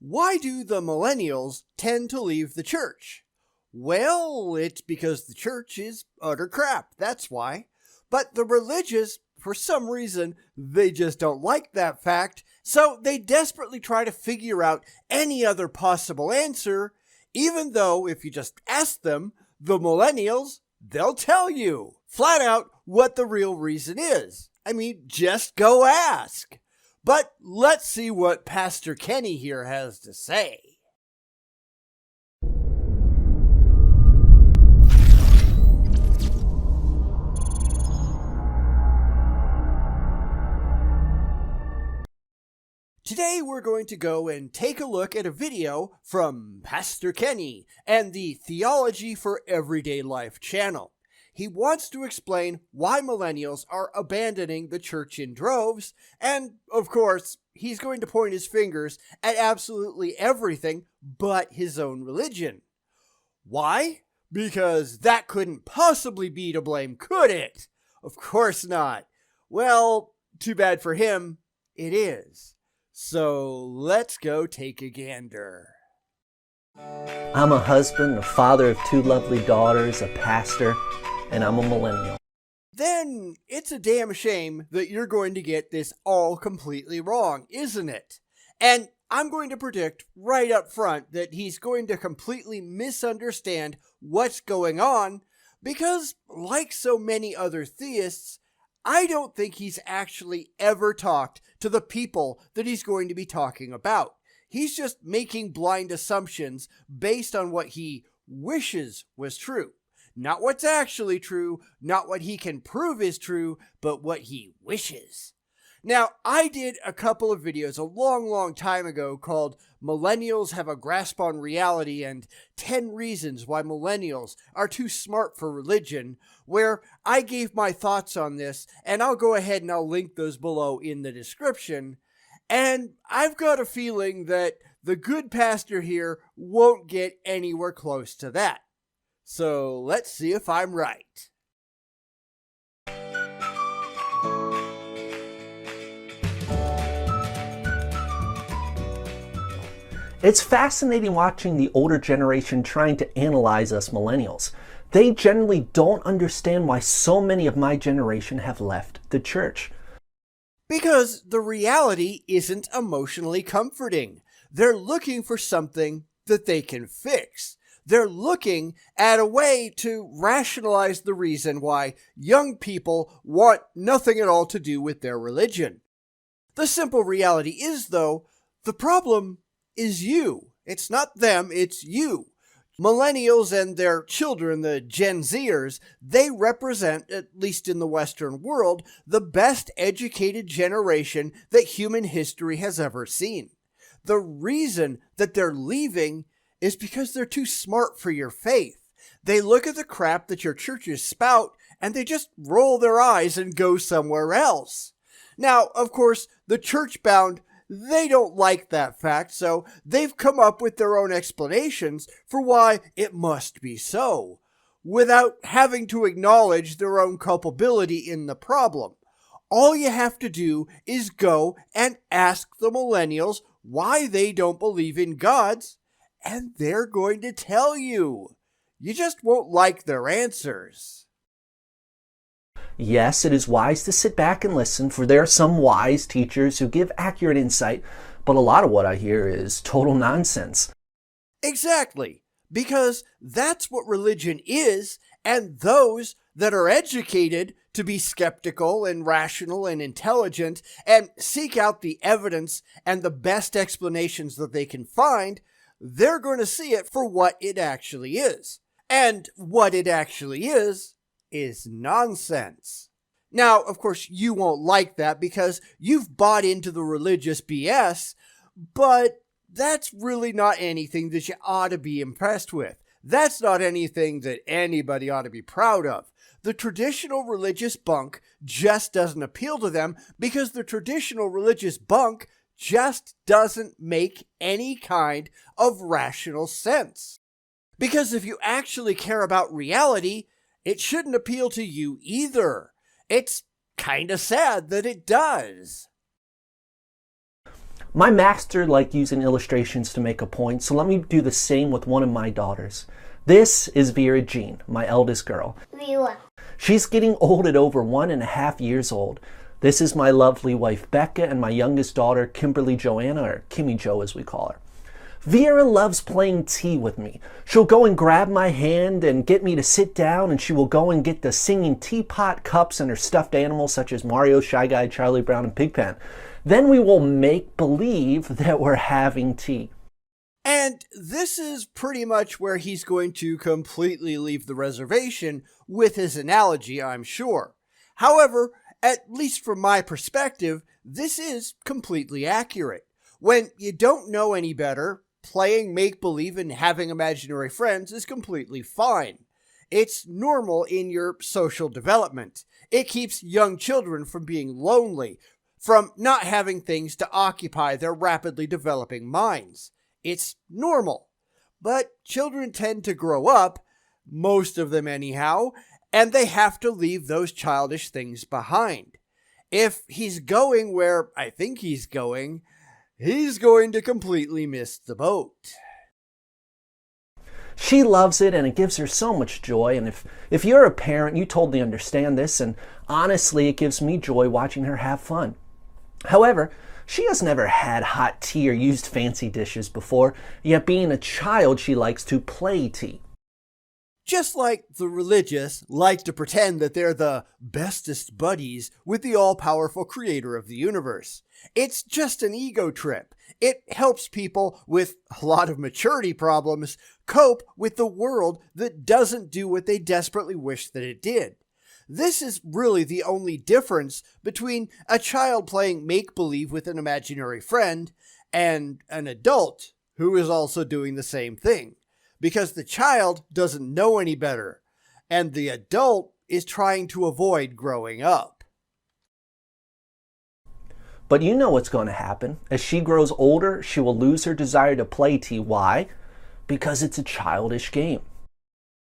Why do the millennials tend to leave the church? Well, it's because the church is utter crap, that's why. But the religious, for some reason, they just don't like that fact, so they desperately try to figure out any other possible answer, even though if you just ask them, the millennials, they'll tell you flat out what the real reason is. I mean, just go ask. But let's see what Pastor Kenny here has to say. Today we're going to go and take a look at a video from Pastor Kenny and the Theology for Everyday Life channel. He wants to explain why millennials are abandoning the church in droves, and, of course, he's going to point his fingers at absolutely everything but his own religion. Why? Because that couldn't possibly be to blame, could it? Of course not. Well, too bad for him, it is. So let's go take a gander. I'm a husband, a father of 2 lovely daughters, a pastor, and I'm a millennial. Then it's a damn shame that you're going to get this all completely wrong, isn't it? And I'm going to predict right up front that he's going to completely misunderstand what's going on because, like so many other theists, I don't think he's actually ever talked to the people that he's going to be talking about. He's just making blind assumptions based on what he wishes was true. Not what's actually true, not what he can prove is true, but what he wishes. Now, I did a couple of videos a long time ago called Millennials Have a Grasp on Reality and 10 Reasons Why Millennials Are Too Smart for Religion, where I gave my thoughts on this, and I'll go ahead and I'll link those below in the description. And I've got a feeling that the good pastor here won't get anywhere close to that. So let's see if I'm right. It's fascinating watching the older generation trying to analyze us millennials. They generally don't understand why so many of my generation have left the church. Because the reality isn't emotionally comforting. They're looking for something that they can fix. They're looking at a way to rationalize the reason why young people want nothing at all to do with their religion. The simple reality is, though, the problem is you. It's not them, it's you. Millennials and their children, the Gen Zers, they represent, at least in the Western world, the best educated generation that human history has ever seen. The reason that they're leaving is because they're too smart for your faith. They look at the crap that your churches spout and they just roll their eyes and go somewhere else. Now, of course, the church-bound, they don't like that fact, so they've come up with their own explanations for why it must be so, without having to acknowledge their own culpability in the problem. All you have to do is go and ask the millennials why they don't believe in gods, and they're going to tell you. You just won't like their answers. Yes, it is wise to sit back and listen, for there are some wise teachers who give accurate insight, but a lot of what I hear is total nonsense. Exactly, because that's what religion is, and those that are educated to be skeptical and rational and intelligent and seek out the evidence and the best explanations that they can find, they're going to see it for what it actually is. And what it actually is nonsense. Now, of course, you won't like that because you've bought into the religious BS, but that's really not anything that you ought to be impressed with. That's not anything that anybody ought to be proud of. The traditional religious bunk just doesn't appeal to them because the traditional religious bunk just doesn't make any kind of rational sense. Because if you actually care about reality, it shouldn't appeal to you either. It's kind of sad that it does. My master liked using illustrations to make a point, so let me do the same with one of my daughters. This is Vera Jean, my eldest girl. She's getting old at over 1.5 years old. This is my lovely wife Becca and my youngest daughter Kimberly Joanna, or Kimmy Jo as we call her. Vera loves playing tea with me. She'll go and grab my hand and get me to sit down, and she will go and get the singing teapot, cups, and her stuffed animals such as Mario, Shy Guy, Charlie Brown, and Pigpen. Then we will make believe that we're having tea. And this is pretty much where he's going to completely leave the reservation with his analogy, I'm sure. However, at least from my perspective, this is completely accurate. When you don't know any better, playing make-believe and having imaginary friends is completely fine. It's normal in your social development. It keeps young children from being lonely, from not having things to occupy their rapidly developing minds. It's normal. But children tend to grow up, most of them anyhow, and they have to leave those childish things behind. If he's going where I think he's going to completely miss the boat. She loves it and it gives her so much joy, and if you're a parent, you totally understand this, and honestly, it gives me joy watching her have fun. However, she has never had hot tea or used fancy dishes before, yet being a child, she likes to play tea. Just like the religious like to pretend that they're the bestest buddies with the all-powerful creator of the universe. It's just an ego trip. It helps people with a lot of maturity problems cope with the world that doesn't do what they desperately wish that it did. This is really the only difference between a child playing make-believe with an imaginary friend and an adult who is also doing the same thing. Because the child doesn't know any better, and the adult is trying to avoid growing up. But you know what's going to happen. As she grows older, she will lose her desire to play tea. Why? Because it's a childish game.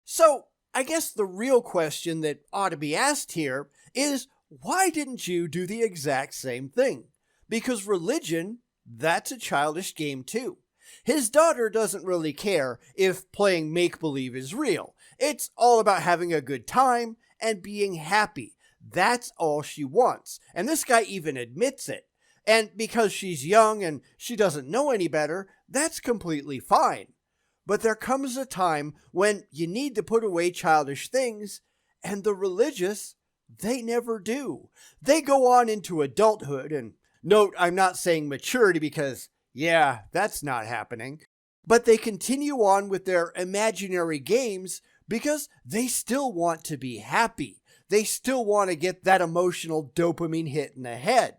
So, I guess the real question that ought to be asked here is, why didn't you do the exact same thing? Because religion, that's a childish game too. His daughter doesn't really care if playing make-believe is real. It's all about having a good time and being happy. That's all she wants. And this guy even admits it. And because she's young and she doesn't know any better, that's completely fine. But there comes a time when you need to put away childish things, and the religious, they never do. They go on into adulthood, and note, I'm not saying maturity because yeah, that's not happening. But they continue on with their imaginary games because they still want to be happy. They still want to get that emotional dopamine hit in the head.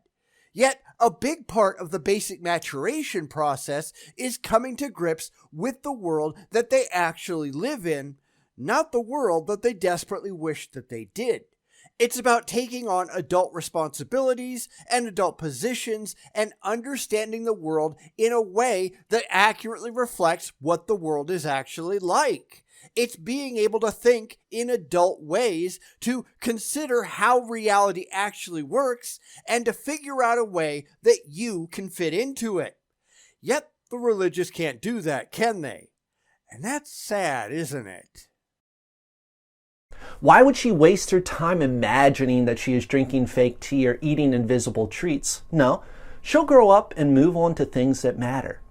Yet, a big part of the basic maturation process is coming to grips with the world that they actually live in, not the world that they desperately wish that they did. It's about taking on adult responsibilities and adult positions and understanding the world in a way that accurately reflects what the world is actually like. It's being able to think in adult ways, to consider how reality actually works, and to figure out a way that you can fit into it. Yet the religious can't do that, can they? And that's sad, isn't it? Why would she waste her time imagining that she is drinking fake tea or eating invisible treats? No, she'll grow up and move on to things that matter.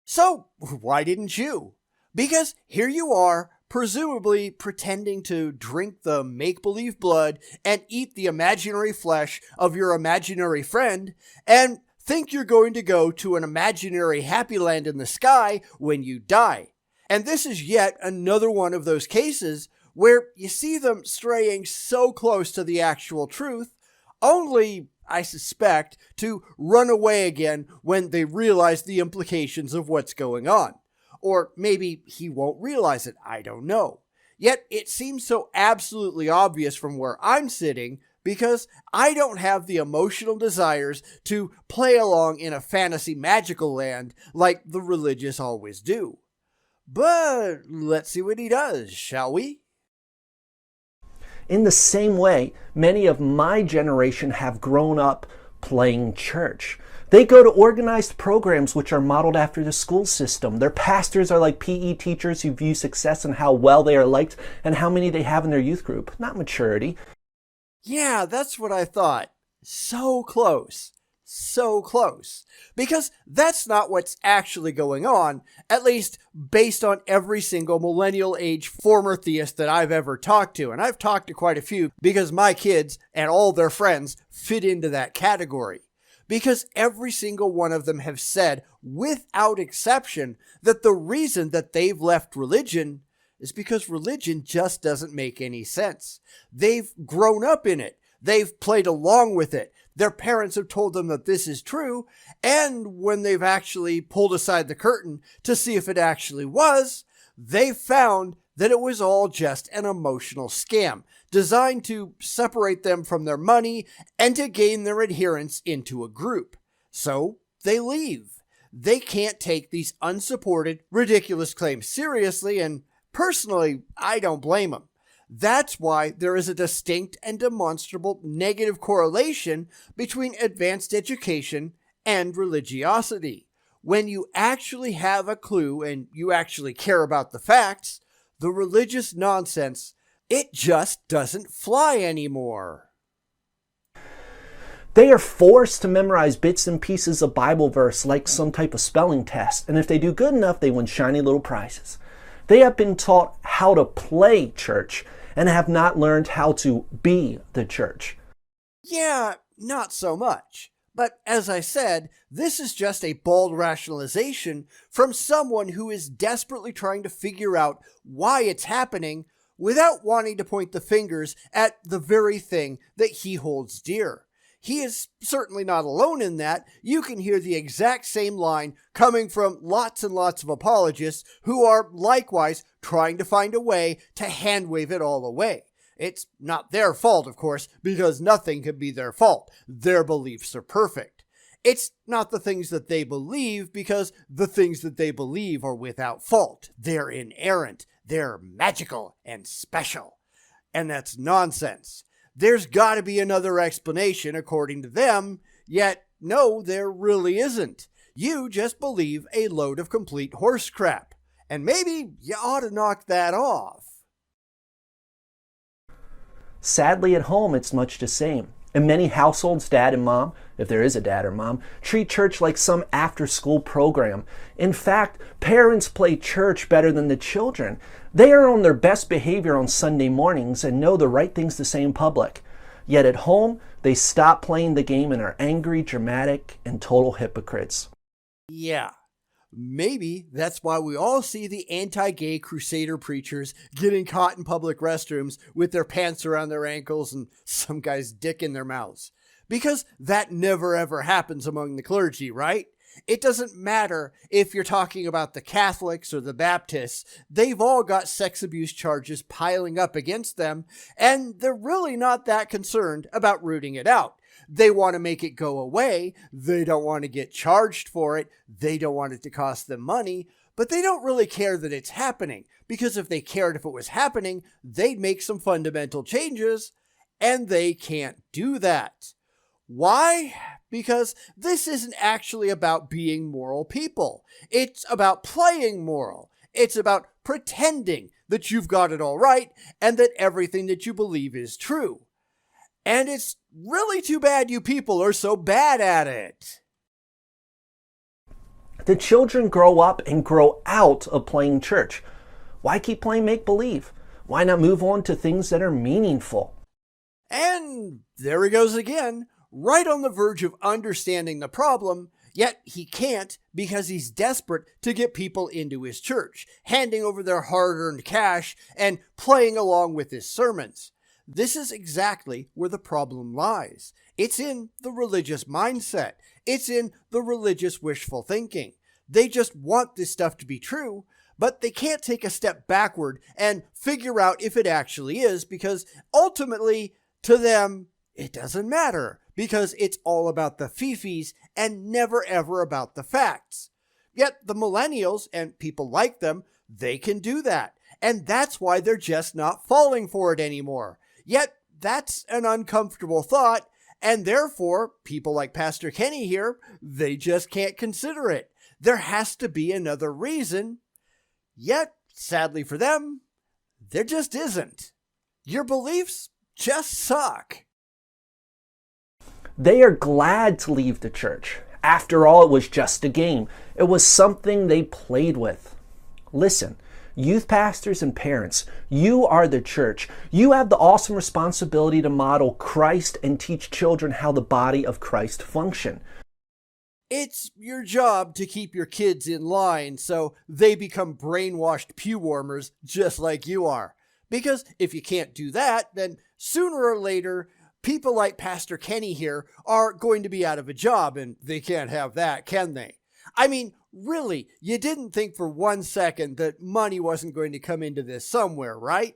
So, why didn't you? Because here you are, presumably pretending to drink the make-believe blood and eat the imaginary flesh of your imaginary friend, and think you're going to go to an imaginary happy land in the sky when you die. And this is yet another one of those cases where you see them straying so close to the actual truth, only, I suspect, to run away again when they realize the implications of what's going on. Or maybe he won't realize it, I don't know. Yet it seems so absolutely obvious from where I'm sitting because I don't have the emotional desires to play along in a fantasy magical land like the religious always do. But let's see what he does, shall we? In the same way, many of my generation have grown up playing church. They go to organized programs which are modeled after the school system. Their pastors are like PE teachers who view success and how well they are liked and how many they have in their youth group, not maturity. Yeah, that's what I thought. So close. So close. Because that's not what's actually going on, at least based on every single millennial age former theist that I've ever talked to. And I've talked to quite a few because my kids and all their friends fit into that category. Because every single one of them have said, without exception, that the reason that they've left religion is because religion just doesn't make any sense. They've grown up in it. They've played along with it. Their parents have told them that this is true, and when they've actually pulled aside the curtain to see if it actually was, they found that it was all just an emotional scam designed to separate them from their money and to gain their adherents into a group. So they leave. They can't take these unsupported, ridiculous claims seriously, and personally, I don't blame them. That's why there is a distinct and demonstrable negative correlation between advanced education and religiosity. When you actually have a clue and you actually care about the facts, the religious nonsense, it just doesn't fly anymore. They are forced to memorize bits and pieces of Bible verse like some type of spelling test, and if they do good enough, they win shiny little prizes. They have been taught how to play church and have not learned how to be the church. Yeah, not so much. But as I said, this is just a bald rationalization from someone who is desperately trying to figure out why it's happening without wanting to point the fingers at the very thing that he holds dear. He is certainly not alone in that. You can hear the exact same line coming from lots and lots of apologists who are likewise trying to find a way to hand-wave it all away. It's not their fault, of course, because nothing can be their fault. Their beliefs are perfect. It's not the things that they believe, because the things that they believe are without fault. They're inerrant. They're magical and special. And that's nonsense. There's got to be another explanation according to them, yet no, there really isn't. You just believe a load of complete horse crap, and maybe you ought to knock that off. Sadly, at home, it's much the same. In many households, dad and mom, if there is a dad or mom, treat church like some after-school program. In fact, parents play church better than the children. They are on their best behavior on Sunday mornings and know the right things to say in public. Yet at home, they stop playing the game and are angry, dramatic, and total hypocrites. Yeah. Maybe that's why we all see the anti-gay crusader preachers getting caught in public restrooms with their pants around their ankles and some guy's dick in their mouths. Because that never ever happens among the clergy, right? It doesn't matter if you're talking about the Catholics or the Baptists. They've all got sex abuse charges piling up against them, and they're really not that concerned about rooting it out. They want to make it go away. They don't want to get charged for it. They don't want it to cost them money, but they don't really care that it's happening, because if they cared if it was happening, they'd make some fundamental changes, and they can't do that. Why? Because this isn't actually about being moral people. It's about playing moral. It's about pretending that you've got it all right and that everything that you believe is true. And it's really too bad you people are so bad at it. The children grow up and grow out of playing church. Why keep playing make-believe? Why not move on to things that are meaningful? And there he goes again, right on the verge of understanding the problem, yet he can't because he's desperate to get people into his church, handing over their hard-earned cash and playing along with his sermons. This is exactly where the problem lies. It's in the religious mindset. It's in the religious wishful thinking. They just want this stuff to be true, but they can't take a step backward and figure out if it actually is, because ultimately, to them, it doesn't matter, because it's all about the fifis and never ever about the facts. Yet the millennials and people like them, they can do that, and that's why they're just not falling for it anymore. Yet, that's an uncomfortable thought, And therefore, people like Pastor Kenny here, they just can't consider it. There has to be another reason. Yet, sadly for them, there just isn't. Your beliefs just suck. They are glad to leave the church. After all, it was just a game. It was something they played with. Listen, youth pastors and parents, you are the church. You have the awesome responsibility to model Christ and teach children how the body of Christ function. It's your job to keep your kids in line so they become brainwashed pew warmers just like you are. Because if you can't do that, then sooner or later, people like Pastor Kenny here are going to be out of a job, and they can't have that, can they? I mean, really, you didn't think for 1 second that money wasn't going to come into this somewhere, right?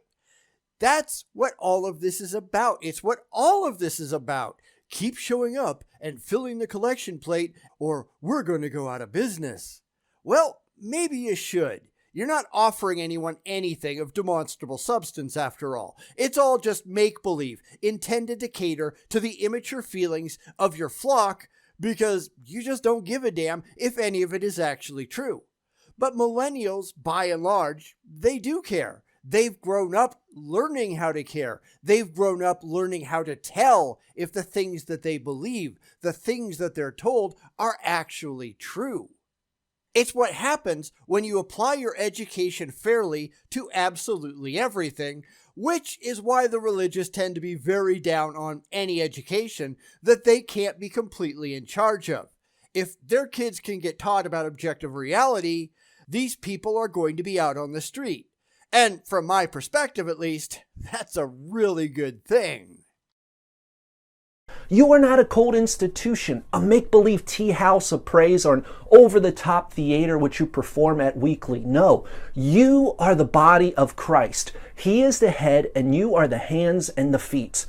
That's what all of this is about. It's what all of this is about. Keep showing up and filling the collection plate, or we're going to go out of business. Well, maybe you should. You're not offering anyone anything of demonstrable substance after all. It's all just make-believe, intended to cater to the immature feelings of your flock because you just don't give a damn if any of it is actually true. But millennials, by and large, they do care. They've grown up learning how to care. They've grown up learning how to tell if the things that they believe, the things that they're told, are actually true. It's what happens when you apply your education fairly to absolutely everything, which is why the religious tend to be very down on any education that they can't be completely in charge of. If their kids can get taught about objective reality, these people are going to be out on the street. And from my perspective, at least, that's a really good thing. You are not a cold institution, a make-believe tea house of praise, or an over-the-top theater which you perform at weekly. No, you are the body of Christ. He is the head, and you are the hands and the feet.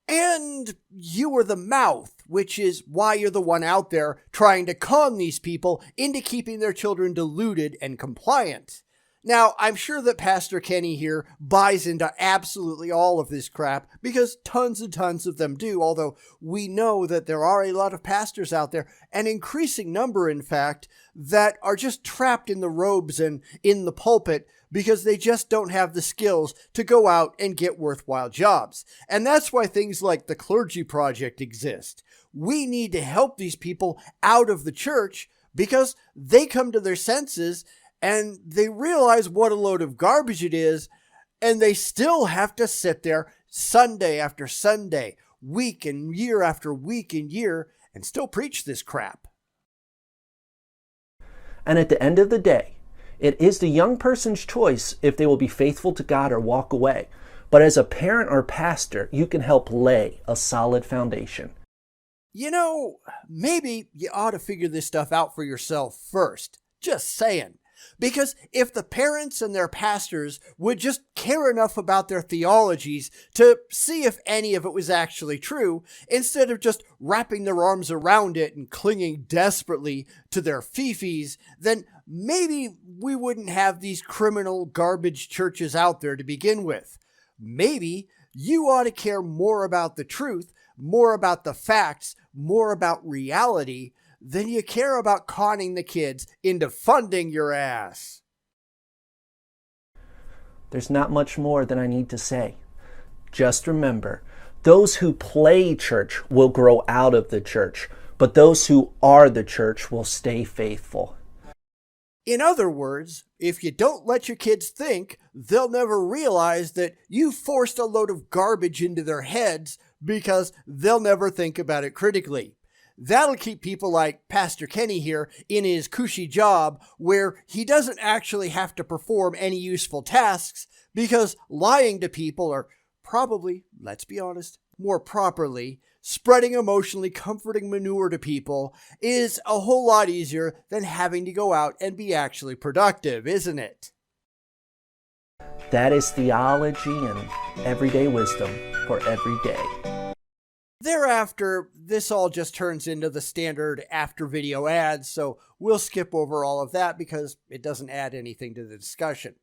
And you are the mouth, which is why you're the one out there trying to con these people into keeping their children deluded and compliant. Now, I'm sure that Pastor Kenny here buys into absolutely all of this crap because tons and tons of them do, although we know that there are a lot of pastors out there, an increasing number, in fact, that are just trapped in the robes and in the pulpit because they just don't have the skills to go out and get worthwhile jobs. And that's why things like the Clergy Project exist. We need to help these people out of the church because they come to their senses and they realize what a load of garbage it is, and they still have to sit there Sunday after Sunday, week and year after week and year, and still preach this crap. And at the end of the day, it is the young person's choice if they will be faithful to God or walk away. But as a parent or pastor, you can help lay a solid foundation. You know, maybe you ought to figure this stuff out for yourself first. Just saying. Because if the parents and their pastors would just care enough about their theologies to see if any of it was actually true, instead of just wrapping their arms around it and clinging desperately to their fifis, then maybe we wouldn't have these criminal garbage churches out there to begin with. Maybe you ought to care more about the truth, more about the facts, more about reality, then you care about conning the kids into funding your ass. There's not much more than I need to say. Just remember, those who play church will grow out of the church, but those who are the church will stay faithful. In other words, if you don't let your kids think, they'll never realize that you forced a load of garbage into their heads because they'll never think about it critically. That'll keep people like Pastor Kenny here in his cushy job where he doesn't actually have to perform any useful tasks because lying to people or probably, let's be honest, more properly, spreading emotionally comforting manure to people is a whole lot easier than having to go out and be actually productive, isn't it? That is theology and everyday wisdom for every day. Thereafter, this all just turns into the standard after video ads, so we'll skip over all of that because it doesn't add anything to the discussion.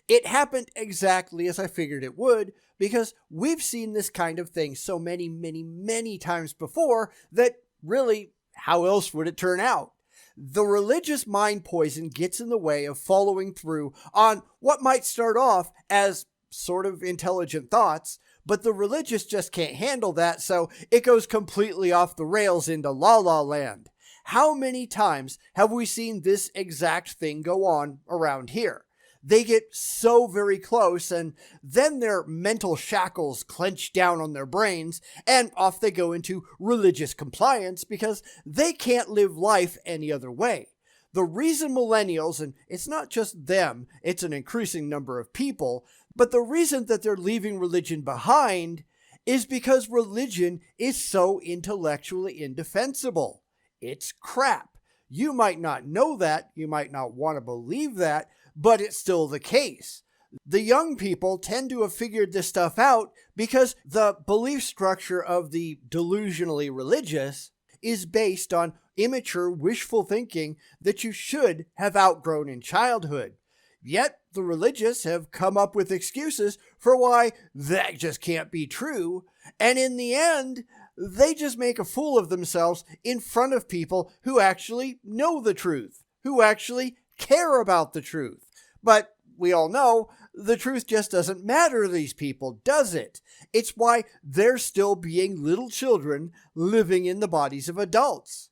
It happened exactly as I figured it would, because we've seen this kind of thing so many times before that really, how else would it turn out? The religious mind poison gets in the way of following through on what might start off as sort of intelligent thoughts, but the religious just can't handle that, so it goes completely off the rails into La La Land. How many times have we seen this exact thing go on around here? They get so very close, and then their mental shackles clench down on their brains, and off they go into religious compliance because they can't live life any other way. The reason millennials, and it's not just them, it's an increasing number of people, but the reason that they're leaving religion behind is because religion is so intellectually indefensible. It's crap. You might not know that, you might not want to believe that, but it's still the case. The young people tend to have figured this stuff out because the belief structure of the delusionally religious is based on immature, wishful thinking that you should have outgrown in childhood. Yet, the religious have come up with excuses for why that just can't be true, and in the end, they just make a fool of themselves in front of people who actually know the truth, who actually care about the truth. But we all know the truth just doesn't matter to these people, does it? It's why they're still being little children living in the bodies of adults.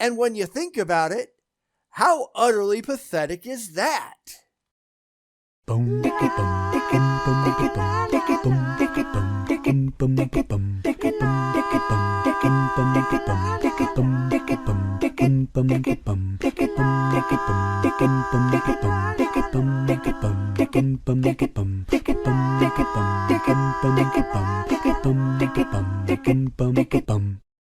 And when you think about it, how utterly pathetic is that? Boom, dicky, boom, dicky, boom, dicky, boom, dicky, boom, dicky, boom, dicky, boom, dicky, boom, dicky, boom, dicky, boom, dicky, boom, dicky, boom, dicky, boom, dicky, boom, dicky, boom, dicky, boom, dicky, boom, dicky, boom, dicky, boom, dicky, boom.